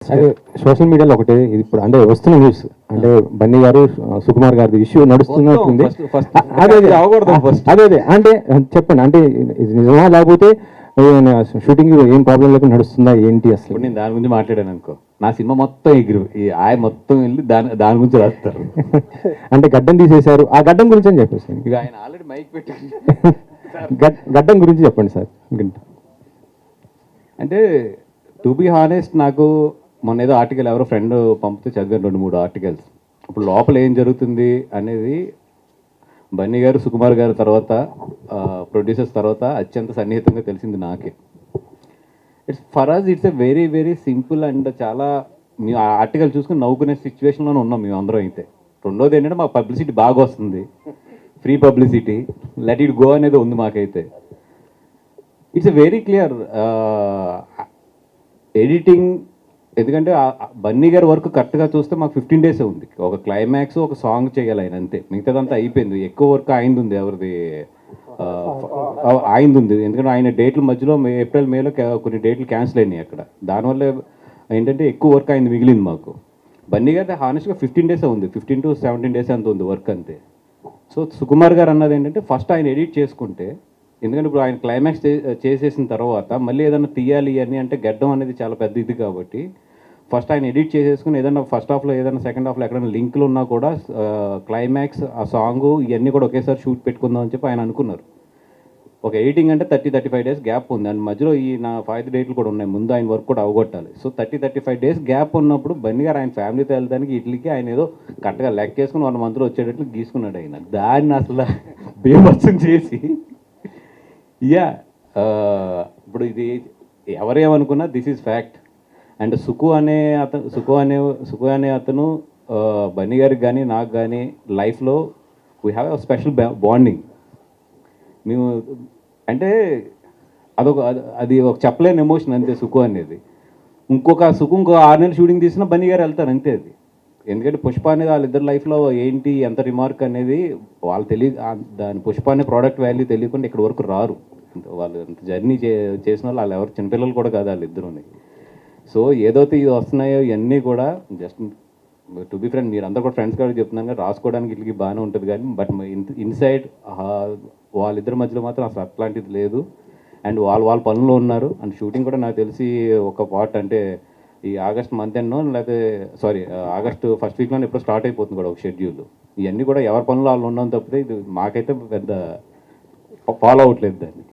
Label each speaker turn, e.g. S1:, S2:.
S1: అదే సోషల్ మీడియాలో ఒకటి ఇది ఇప్పుడు అంటే వస్తున్న న్యూస్ అంటే బన్నీ గారు సుకుమార్ గారి ఇష్యూ నడుస్తున్నట్టుంది. అదే అదే అదే అదే అంటే చెప్పండి అంటే ఇది నిజమా లేకపోతే షూటింగ్ ఏం ప్రాబ్లం లేకుండా నడుస్తుందా ఏంటి అసలు?
S2: నేను దాని గురించి మాట్లాడాను అనుకో, నా సినిమా మొత్తం ఎగిరి ఈ ఆయ మొత్తం వెళ్ళి దాని గురించి రాస్తారు.
S1: అంటే గడ్డం తీసేశారు, ఆ గడ్డం గురించి అని చెప్పేసి
S2: ఇక ఆయన ఆల్రెడీ మైక్ పెట్టి
S1: గడ్డం గురించి చెప్పండి సార్.
S2: అంటే టు బి హానెస్ట్, నాకు మొన్న ఏదో ఆర్టికల్ ఎవరో ఫ్రెండ్ పంపితే చదివాను 2-3 ఆర్టికల్స్. ఇప్పుడు లోపల ఏం జరుగుతుంది అనేది బన్నీ గారు సుకుమార్ గారి తర్వాత ప్రొడ్యూసర్స్ తర్వాత అత్యంత సన్నిహితంగా తెలిసింది నాకే. For us it's a very very simple and చాలా మీ ఆ ఆర్టికల్ చూసుకుని నవ్వుకునే సిచ్యువేషన్లోనే ఉన్నాం మేము అందరం. అయితే రెండోది ఏంటంటే మాకు పబ్లిసిటీ బాగా వస్తుంది, free publicity, let it go అనేది ఉంది మాకైతే. It's a very clear editing. ఎందుకంటే బన్నీ గారి వర్క్ కరెక్ట్గా చూస్తే మాకు 15 days ఉంది. ఒక క్లైమాక్స్ ఒక సాంగ్ చేయాలి ఆయన, అంతే. మిగతాదంతా అయిపోయింది. ఎక్కువ వర్క్ ఆయనది ఉంది, ఎవరిది ఆయనది ఉంది. ఎందుకంటే ఆయన డేట్ల మధ్యలో ఏప్రిల్ మేలో కొన్ని డేట్లు క్యాన్సిల్ అయినాయి అక్కడ. దానివల్ల ఏంటంటే ఎక్కువ వర్క్ ఆయన మిగిలింది మాకు. బన్నీ గారి హానెస్ట్గా 15 days ఉంది, 15 to 17 days అంత ఉంది వర్క్, అంతే. సో సుకుమార్ గారు అన్నది ఏంటంటే ఫస్ట్ ఆయన ఎడిట్ చేసుకుంటే, ఎందుకంటే ఇప్పుడు ఆయన క్లైమాక్స్ చేసేసిన తర్వాత మళ్ళీ ఏదైనా తీయాలి అని అంటే గడ్డం అనేది చాలా పెద్ద ఇది కాబట్టి ఫస్ట్ ఆయన ఎడిట్ చేసేసుకుని ఏదైనా ఫస్ట్ హాఫ్లో ఏదైనా సెకండ్ హాఫ్లో ఎక్కడైనా లింకులు ఉన్నా కూడా క్లైమాక్స్ ఆ సాంగు ఇవన్నీ కూడా ఒకేసారి షూట్ పెట్టుకుందాం అని చెప్పి ఆయన అనుకున్నారు. ఒక ఎడిటింగ్ అంటే 30-35 days గ్యాప్ ఉంది, అండ్ మధ్యలో ఈ నా 5 డేట్లు కూడా ఉన్నాయి, ముందు ఆయన వర్క్ కూడా అవగొట్టాలి. సో 30-35 days గ్యాప్ ఉన్నప్పుడు బన్నీ గారు ఆయన ఫ్యామిలీతో వెళ్ళడానికి ఇట్లకి ఆయన ఏదో కరెక్ట్గా లెక్కేసుకుని 1 monthలో వచ్చేటట్లు గీసుకున్నాడు ఆయన. దాన్ని అసలు బేభత్సం చేసి ఇప్పుడు ఇది ఎవరేమనుకున్నా దిస్ ఈజ్ ఫ్యాక్ట్. అండ్ సుకు అనే అతను బన్నీ గారికి కానీ నాకు కానీ లైఫ్లో we have a special bonding. మేము అంటే అది ఒక చెప్పలేని ఎమోషన్, అంతే. సుకు అనేది ఇంకో 6 నెలలు షూటింగ్ తీసినా బన్నీ గారు వెళ్తారు, అంతే. అది ఎందుకంటే పుష్ప అనేది వాళ్ళిద్దరు లైఫ్లో ఏంటి ఎంత రిమార్క్ అనేది వాళ్ళు దాని పుష్ప అనే ప్రోడక్ట్ వాల్యూ తెలియకుండా ఇక్కడ వరకు రారు. వాళ్ళు ఎంత జర్నీ చేసిన వాళ్ళు ఎవరు చిన్నపిల్లలు కూడా కాదు వాళ్ళిద్దరుని. సో ఏదైతే ఇది వస్తున్నాయో ఇవన్నీ కూడా జస్ట్ టు బి ఫ్రెండ్, మీరు అందరూ కూడా ఫ్రెండ్స్ కాబట్టి చెప్తున్నాను కానీ రాసుకోవడానికి ఇట్లకి బాగానే ఉంటుంది కానీ బట్ ఇన్సైడ్ వాళ్ళిద్దరి మధ్యలో మాత్రం అసలు అట్లాంటిది లేదు. అండ్ వాళ్ళ పనుల్లో ఉన్నారు. అండ్ షూటింగ్ కూడా నాకు తెలిసి ఒక పార్ట్ అంటే ఈ ఆగస్ట్ మంత్ ఎండ్నో లేకపోతే ఆగస్ట్ ఫస్ట్ వీక్లో ఎప్పుడో స్టార్ట్ అయిపోతుంది కూడా ఒక షెడ్యూల్. ఇవన్నీ కూడా ఎవరి పనులు వాళ్ళు ఉన్నాం తప్పితే ఇది మాకైతే పెద్ద ఫాలో అవ్వట్లేదు దాన్ని.